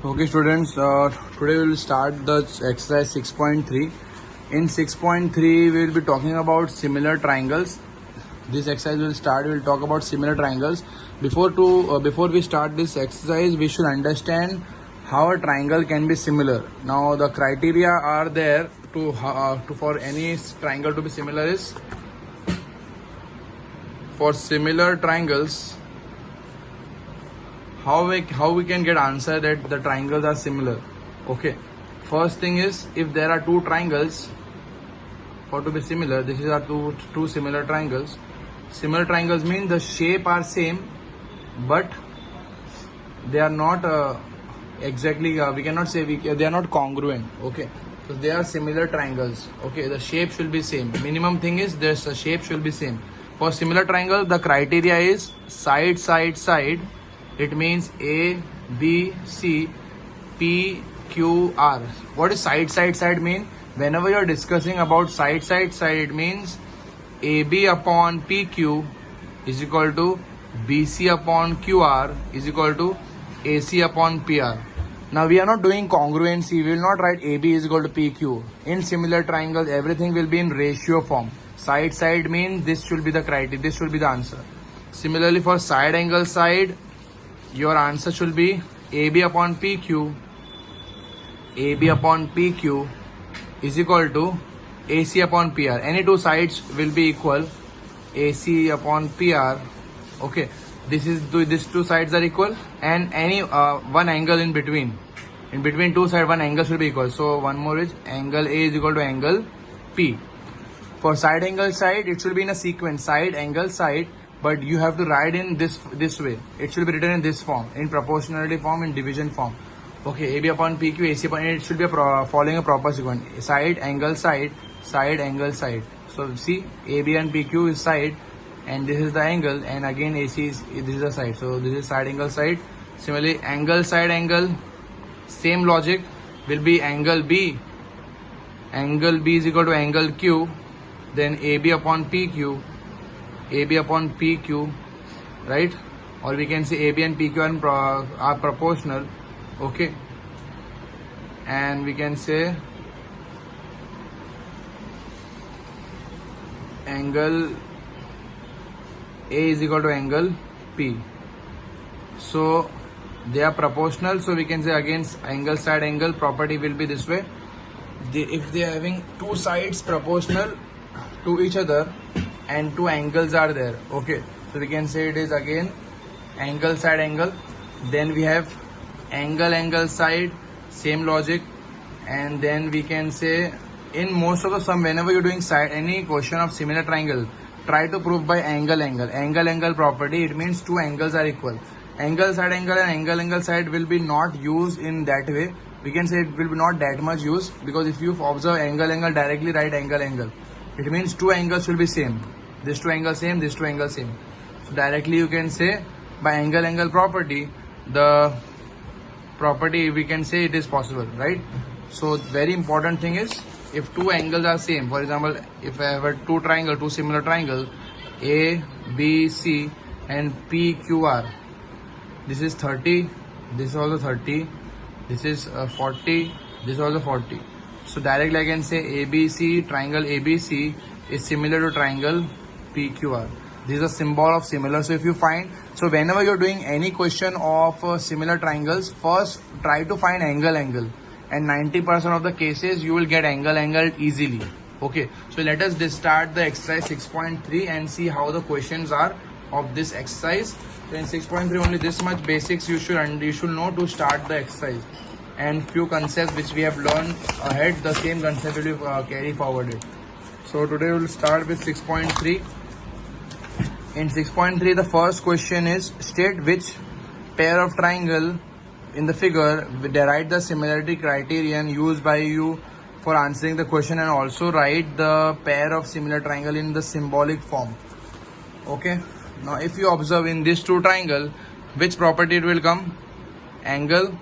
Okay students, today we will start the exercise 6.3. In 6.3 we will be talking about similar triangles. This exercise will start, we will talk about similar triangles. Before we start this exercise, we should understand how a triangle can be similar. Now the criteria are there for any triangle to be similar is, for similar triangles, how we can get answer that the triangles are similar. Okay, first thing is, if there are two triangles, for to be similar, this is our two similar triangles. Similar triangles mean the shape are same, but they are not exactly, we cannot say they are not congruent. Okay, so they are similar triangles. Okay, the shape should be same. Minimum thing is this, the shape should be same. For similar triangle, the criteria is side side side. It means A, B, C, P, Q, R. What is side side side mean? Whenever you are discussing about side side side, it means AB upon PQ is equal to BC upon QR is equal to AC upon PR. Now we are not doing congruency. We will not write AB is equal to PQ. In similar triangles, everything will be in ratio form. Side side means this should be the criteria. This should be the answer. Similarly, for side angle side, your answer should be AB upon PQ. AB upon PQ is equal to AC upon PR. Any two sides will be equal. AC upon PR. Okay, these two sides are equal, and any one angle in between. In between two sides, one angle should be equal. So one more is angle A is equal to angle P. For side angle side, it should be in a sequence. Side angle side. But you have to write in this way. It should be written in this form, in proportionality form, in division form. Okay, AB upon PQ, AC upon, it should be following a proper sequence. Side, angle, side, side, angle, side. So see, AB and PQ is side, and this is the angle, and again AC is, this is the side. So this is side, angle, side. Similarly, angle, side, angle, same logic will be angle B. Angle B is equal to angle Q, then AB upon PQ. AB upon PQ, right? Or we can say AB and PQ are proportional. Okay, and we can say angle A is equal to angle P. So they are proportional. So we can say again angle side angle property will be this way. If they are having two sides proportional to each other and two angles are there, okay, so we can say it is again angle side angle. Then we have angle angle side, same logic. And then we can say, in most of the sum, whenever you're doing side any question of similar triangle, try to prove by angle angle property. It means two angles are equal. Angle side angle and angle side will be not used in that way. We can say it will be not that much used, because if you observe angle directly write angle, it means two angles will be same. This two angle same, this two angle same. So directly you can say by angle property, the property we can say it is possible, right? So very important thing is, if two angles are same, for example, if I have a two similar triangle, A, B, C and P, Q, R. This is 30, this is also 30, this is 40, this is also 40. So directly I can say ABC, triangle ABC is similar to triangle PQR. This is a symbol of similar. So if you find, so whenever you're doing any question of similar triangles, first try to find angle, and 90% of the cases you will get angle easily. Okay, so let us start the exercise 6.3 and see how the questions are of this exercise. So in 6.3 only this much basics you should know to start the exercise, and few concepts which we have learned ahead, the same concept will be carry forwarded. So today we will start with 6.3. In 6.3, the first question is, state which pair of triangle in the figure derive the similarity criterion used by you for answering the question, and also write the pair of similar triangle in the symbolic form. Okay, now if you observe in this two triangle, which property it will come? Angle,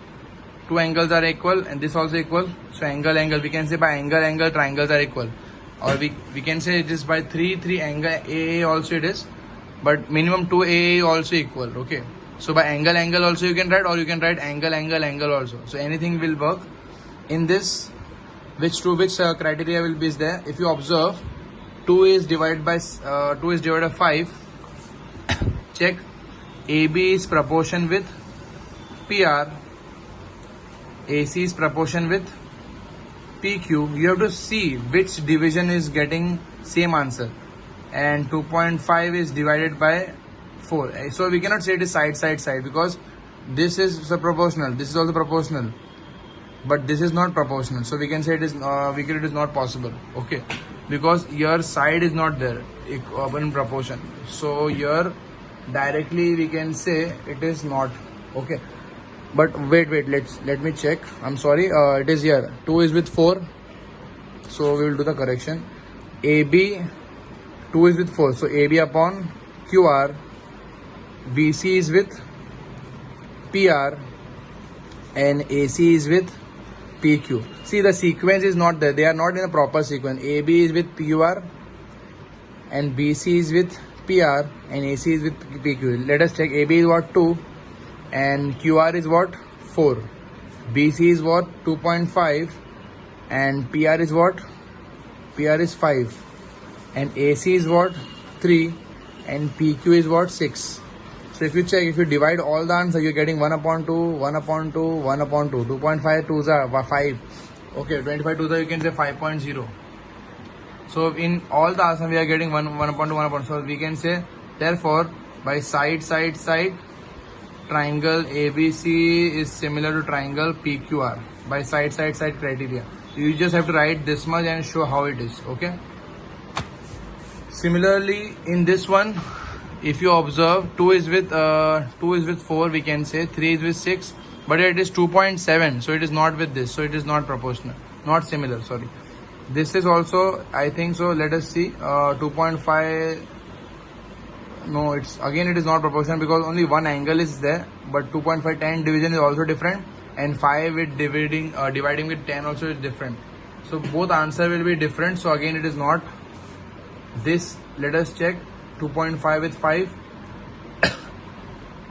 two angles are equal, and this also equal. So angle, we can say by angle triangles are equal. Or we can say it is by 3 angle AA also it is, but minimum 2 AA also equal. Okay, So by angle also you can write, or you can write angle also. So anything will work. In this, which criteria will be is there? If you observe, 2 is divided by 5. Check. AB is proportion with PR. AC is proportion with PQ. You have to see which division is getting same answer. And 2.5 is divided by 4. So we cannot say it is side because this is proportional. This is also proportional, but this is not proportional. So we can say it is it is not possible. Okay, because your side is not there in proportion. So here directly we can say it is not. Okay, but wait, let me check. I'm sorry, it is here. 2 is with 4, so we will do the correction. AB, 2 is with 4, so AB upon QR. BC is with PR and AC is with PQ. See, the sequence is not there. They are not in a proper sequence. AB is with PR and BC is with PR and AC is with PQ. Let us check. AB is what? 2 and QR is what? 4. BC is what? 2.5 and PR is what? PR is 5 and AC is what? 3 and PQ is what? 6. So if you check, if you divide all the answer, you're getting 1 upon 2, 1 upon 2, 1 upon 2. 2.5 2s are 5. Okay, 25 2s are, you can say 5.0. So in all the answer, we are getting 1 upon 2, 1 upon 2. So we can say, therefore, by side, triangle ABC is similar to triangle PQR. By side criteria. You just have to write this much and show how it is. Okay. Similarly, in this one, if you observe, 2 is with 4, we can say 3 is with 6, but it is 2.7, so it is not with this, so it is not proportional, not similar, sorry. This is also, I think so. Let us see. 2.5, no, it is not proportional because only one angle is there, but 2.5 10 division is also different, and 5 with dividing with 10 also is different. So both answer will be different. So again, it is not this. Let us check. 2.5 with 5,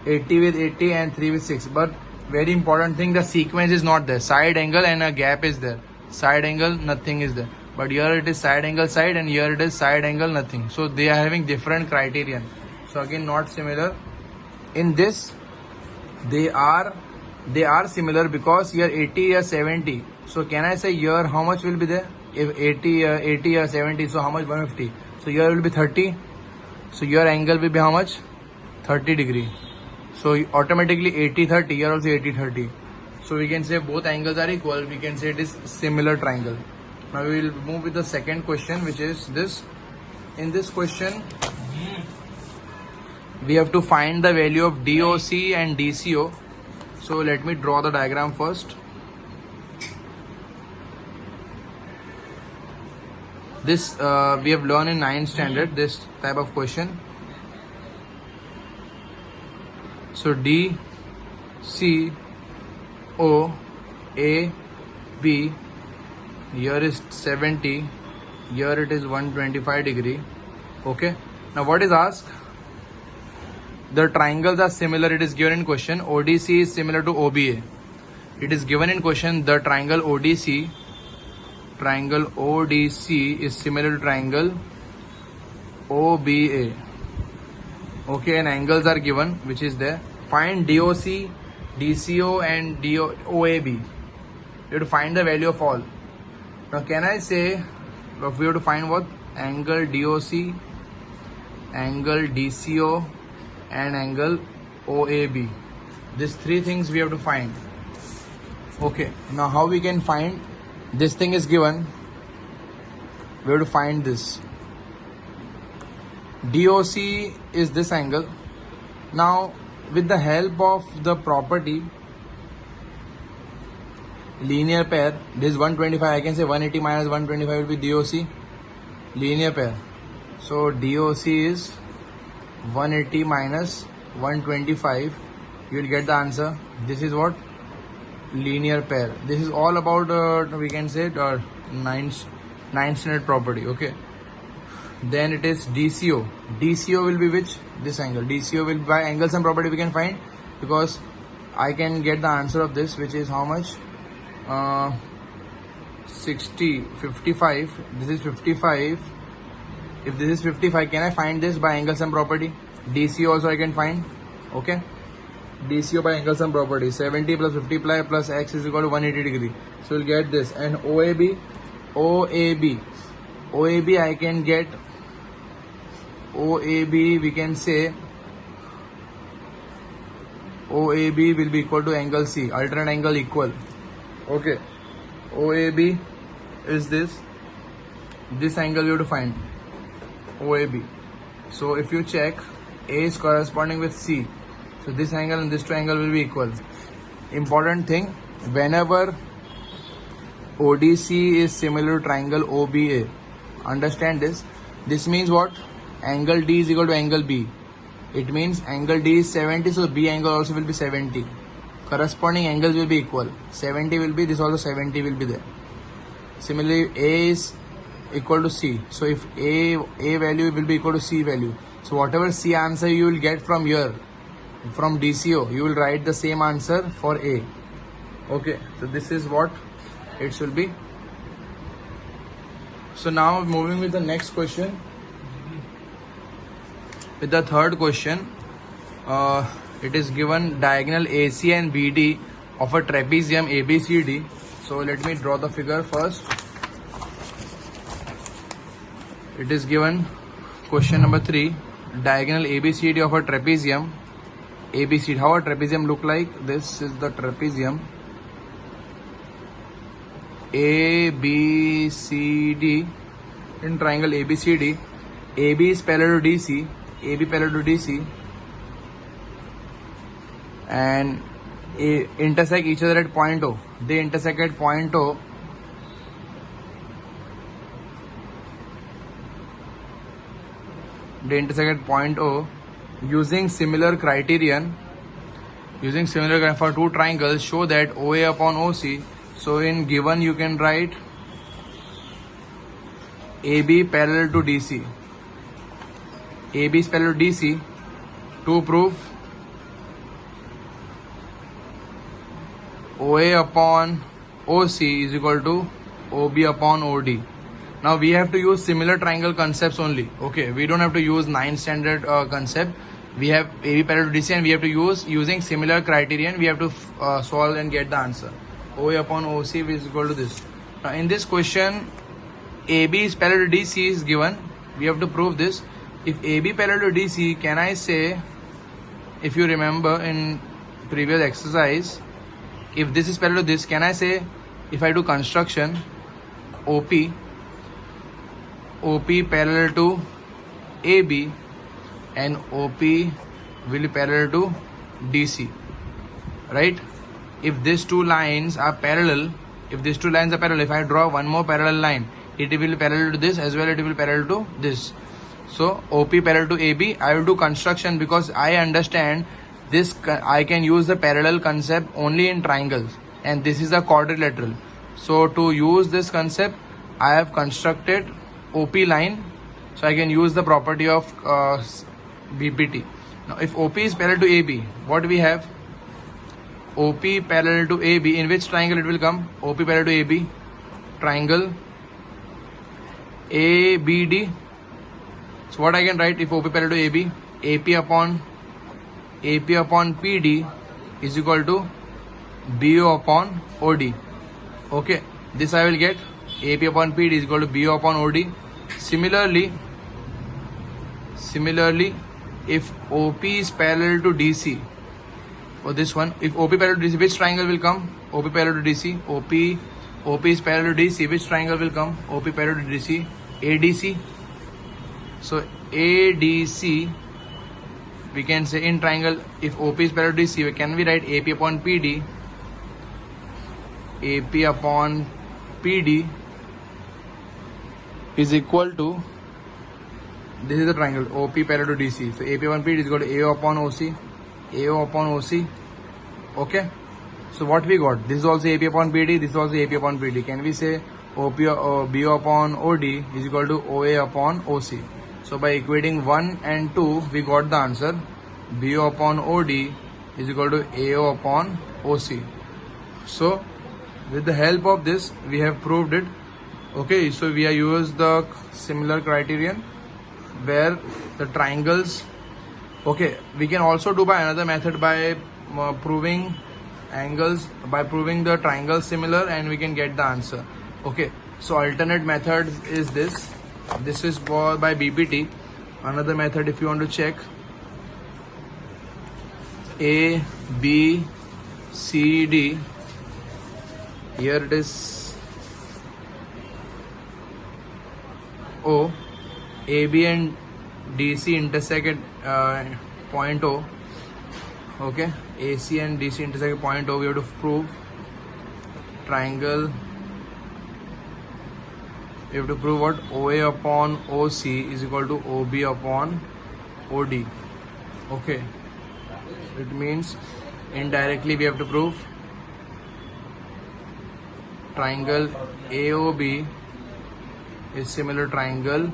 80 with 80 and 3 with 6. But very important thing, the sequence is not there. Side angle and a gap is there. Side angle, nothing is there. But here it is side angle side and here it is side angle nothing. So they are having different criterion. So again, not similar. In this, they are similar because here 80 or 70. So can I say here how much will be there? If 80 or 70, so how much? 150. So here will be 30. So your angle will be how much? 30 degree. So automatically 80-30, here also 80-30. So we can say both angles are equal. We can say it is similar triangle. Now we will move with the second question, which is this. In this question, we have to find the value of DOC and DCO. So let me draw the diagram first. This we have learned in 9th standard, this type of question. So D, C, O, A, B, here is 70, here it is 125 degree. Okay. Now what is asked? The triangles are similar, it is given in question. ODC is similar to OBA. It is given in question the triangle ODC is similar to triangle OBA. Okay, and angles are given, which is there. Find DOC, DCO and OAB. You have to find the value of all. Now can I say, we have to find what? Angle DOC, angle DCO and angle OAB. These three things we have to find. Okay, now how we can find? This thing is given. We have to find this. DOC is this angle. Now with the help of the property linear pair, this is 125, I can say 180 minus 125 will be DOC, linear pair. So DOC is 180 minus 125. You will get the answer. This is what? Linear pair. This is all about we can say 9th standard property. Okay. Then it is DCO. DCO will be which? This angle. DCO will, by angles and property we can find because I can get the answer of this, which is how much? 60, 55. This is 55. If this is 55, can I find this by angle sum property? DCO also I can find. Okay. DCO by angle sum property. 70 plus 50 plus x is equal to 180 degree. So we'll get this. And OAB I can get. OAB, we can say OAB will be equal to angle C, alternate angle equal. Okay, OAB is this angle you have to find, OAB. So if you check, A is corresponding with C, so this angle and this two angle will be equal. Important thing, whenever ODC is similar to triangle OBA, understand this. This means what? Angle D is equal to angle B. It means angle D is 70, so B angle also will be 70. Corresponding angles will be equal. 70 will be, this also 70 will be there. Similarly, A is equal to C. So if A value will be equal to C value. So whatever C answer you will get from here, from DCO, you will write the same answer for A. Okay, so this is what it should be. So now moving with the next question. With the third question, it is given diagonal AC and BD of a trapezium ABCD. So let me draw the figure first. It is given question number 3, diagonal ABCD of a trapezium ABCD. How a trapezium look like? This is the trapezium ABCD in triangle ABCD. AB is parallel to DC. AB parallel to DC and intersect each other at point O. They intersect at point O. They intersect at point O using similar criterion. For two triangles, show that OA upon OC. So in given you can write AB parallel to DC. AB is parallel to DC. To prove OA upon OC is equal to OB upon OD. Now we have to use similar triangle concepts only. Okay, we don't have to use 9 standard concept. We have AB parallel to DC and we have to use using similar criterion. We have to solve and get the answer. OA upon OC is equal to this. Now in this question, AB is parallel to DC is given. We have to prove this. If AB parallel to DC, can I say, if you remember in previous exercise, if this is parallel to this, can I say, if I do construction, OP parallel to AB and OP will be parallel to DC, right? If these two lines are parallel, if I draw one more parallel line, it will be parallel to this as well, it will be parallel to this. So OP parallel to AB, I will do construction because I understand this. I can use the parallel concept only in triangles and this is a quadrilateral. So to use this concept, I have constructed OP line. So I can use the property of BPT. Now if OP is parallel to AB, what we have? OP parallel to AB, in which triangle it will come? OP parallel to AB, triangle ABD. So what I can write if OP parallel to AB? AP upon PD is equal to BO upon OD. Okay, this I will get AP upon PD is equal to BO upon OD. Similarly, if OP is parallel to DC, for this one, if OP parallel to DC, which triangle will come? OP parallel to DC. OP is parallel to DC, which triangle will come? OP parallel to DC, ADC. So ADC, we can say in triangle, if OP is parallel to DC, can we write AP upon PD? AP upon PD is equal to, this is the triangle OP parallel to DC. So AP upon PD is equal to AO upon OC. AO upon OC. Okay. So what we got? This is also AP upon PD. This is also AP upon PD. Can we say BO upon OD is equal to OA upon OC? So by equating 1 and 2, we got the answer. BO upon OD is equal to AO upon OC. So with the help of this we have proved it. Okay, so we have used the similar criterion where the triangles. Okay, we can also do by another method by proving angles, by proving the triangle similar, and we can get the answer. Okay, so alternate method is this. This is by BPT. Another method, if you want to check, A, B, C, D. Here it is O. AB and DC intersect at point O. Okay, AC and DC intersect at point O. We have to prove triangle. We have to prove what? OA upon OC is equal to OB upon OD. Okay, it means indirectly we have to prove triangle AOB is similar to triangle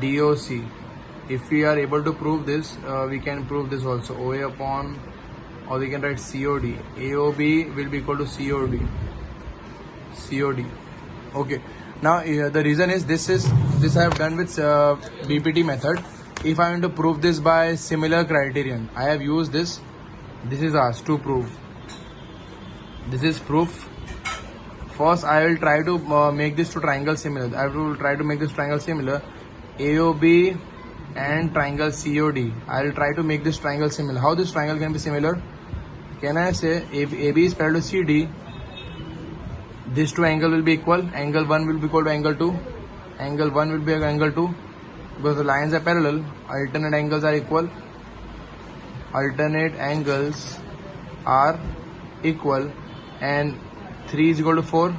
DOC. If we are able to prove this, we can prove this also. OA upon, or we can write COD. AOB will be equal to COD. Okay. Now the reason is this I have done with BPT method. If I want to prove this by similar criterion, I have used this. This is asked to prove. This is proof. First, I will try to make this to triangle similar. I will try to make this triangle similar. AOB and triangle COD. I will try to make this triangle similar. How this triangle can be similar? Can I say if AB is parallel to CD, these two angles will be equal. Angle 1 will be equal to angle 2. Angle 1 will be angle 2. Because the lines are parallel, alternate angles are equal. Alternate angles are equal, and 3 is equal to 4.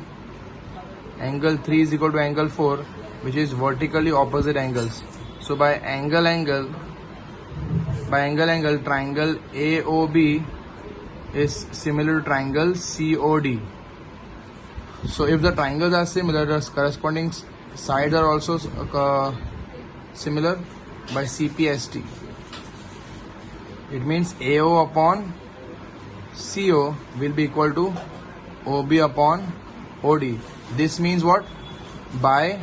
Angle 3 is equal to angle 4, which is vertically opposite angles. So by angle, triangle AOB is similar to triangle COD. So if the triangles are similar, the corresponding sides are also similar by CPST. It means AO upon CO will be equal to OB upon OD. This means what? By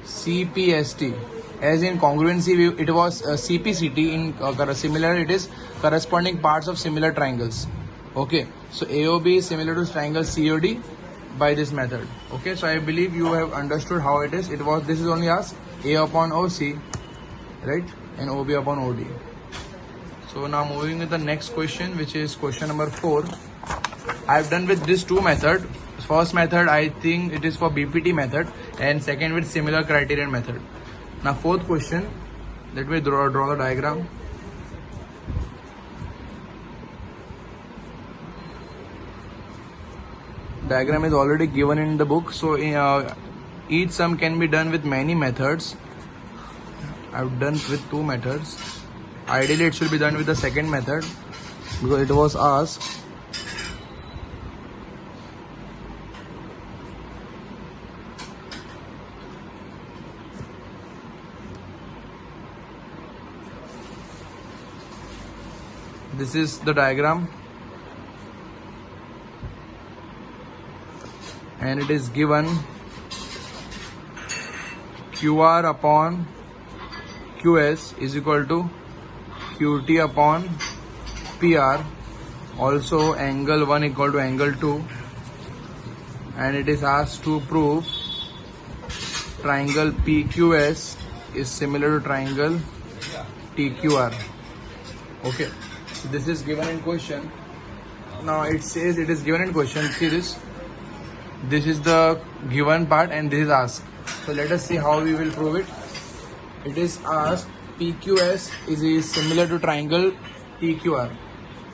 CPST. As in congruency, it was CPCT. In similar, it is corresponding parts of similar triangles. Okay, so AOB is similar to triangle COD by this method. Okay, so I believe you have understood how it is. This is only asked A upon OC, right, and OB upon OD. So now moving with the next question, which is question number 4. I have done with these two methods. First method, I think it is for BPT method, and second with similar criterion method. Now fourth question, let me draw the diagram. Diagram is already given in the book, so each sum can be done with many methods. I've done with two methods. Ideally it should be done with the second method because it was asked. This is the diagram, and it is given QR upon QS is equal to QT upon PR, also angle 1 equal to angle 2, and it is asked to prove triangle PQS is similar to triangle TQR. Okay, so this is given in question. Now it says it is given in question. See this. This is the given part and this is asked. So let us see how we will prove it. It is asked PQS is similar to triangle TQR.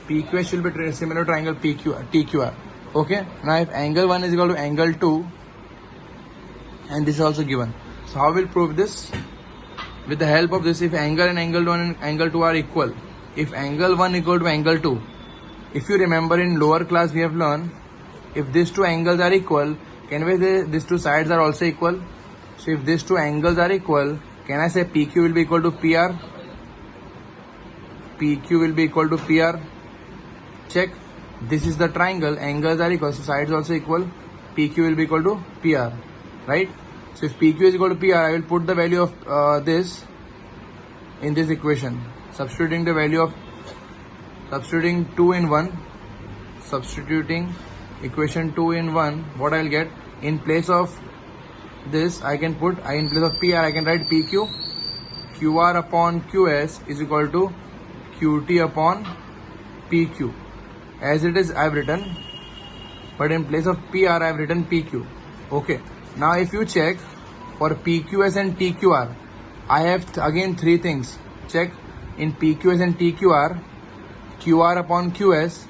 PQS should be similar to triangle TQR. Okay. Now if angle 1 is equal to angle 2, and this is also given. So how we'll prove this? With the help of this, if angle and angle 1 and angle 2 are equal, if angle 1 equal to angle 2, if you remember in lower class we have learned, if these two angles are equal, can we say these two sides are also equal? So if these two angles are equal, can I say PQ will be equal to PR? PQ will be equal to PR. check. This is the triangle, angles are equal, so sides also equal. PQ will be equal to PR, right? So if PQ is equal to PR, I will put the value of this in this equation, substituting 2 in 1, substituting equation 2 in 1, what I will get, in place of this I can put, in place of PR I can write PQ, QR upon QS is equal to QT upon PQ. As it is I have written, but in place of PR I have written PQ. Okay, now if you check for PQS and TQR, I have again three things. Check in PQS and TQR, QR upon QS.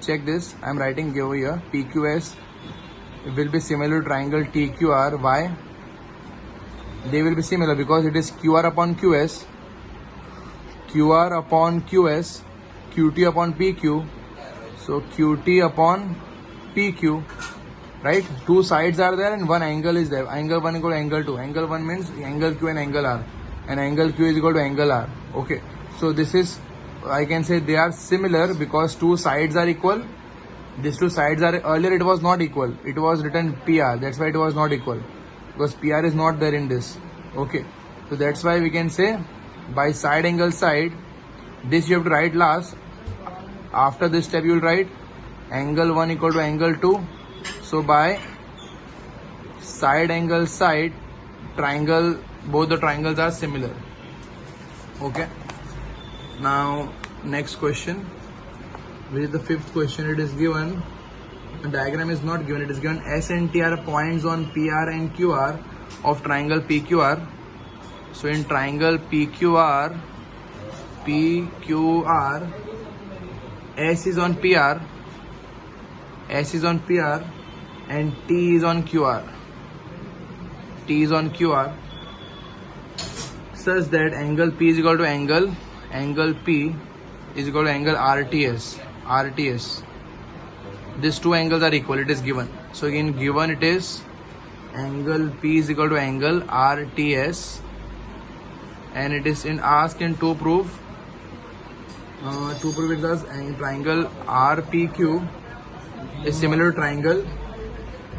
Check this, I am writing over here. PQS will be similar to triangle TQR. Why? They will be similar because it is QR upon QS, QR upon QS, QT upon PQ. So QT upon PQ, right? Two sides are there and one angle is there. Angle 1 equal to angle 2. Angle 1 means angle Q and angle R. And angle Q is equal to angle R. Okay. So this is, I can say they are similar because two sides are equal. These two sides are, earlier it was not equal. It was written PR. That's why it was not equal. Because PR is not there in this. Okay. So that's why we can say by side angle side, this you have to write last. After this step you will write angle 1 equal to angle 2. So by side angle side, triangle, both the triangles are similar. Okay. Now next question, which is the fifth question. It is given, the diagram is not given, it is given S and T are points on PR and QR of triangle PQR. So in triangle PQR, S is on PR, S is on PR and T is on QR. T is on QR such that angle P is equal to angle P is equal to angle RTS. These two angles are equal, it is given. So again given it is angle P is equal to angle RTS, and it is asked to prove it as triangle RPQ is similar to triangle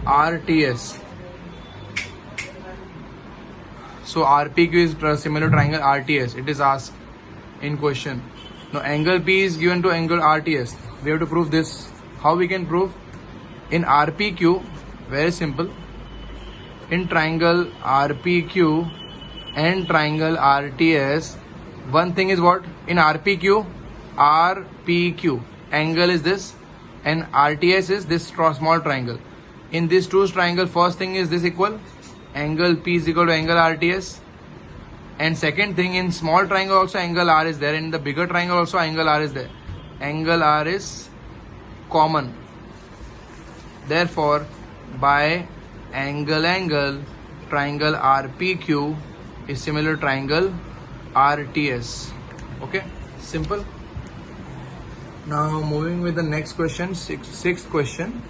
RTS. So RPQ is similar to triangle RTS. It is asked in question. Now angle P is given to angle RTS. We have to prove this. How we can prove? In RPQ, very simple. In triangle RPQ and triangle RTS, one thing is what? In RPQ, angle is this and RTS is this small triangle. In these two triangles, first thing is this equal, angle P is equal to angle RTS, and second thing, in small triangle also angle R is there, in the bigger triangle also angle R is there. Angle R is common. Therefore by angle triangle RPQ is similar to triangle RTS. Okay, simple. Now moving with the next question, sixth question.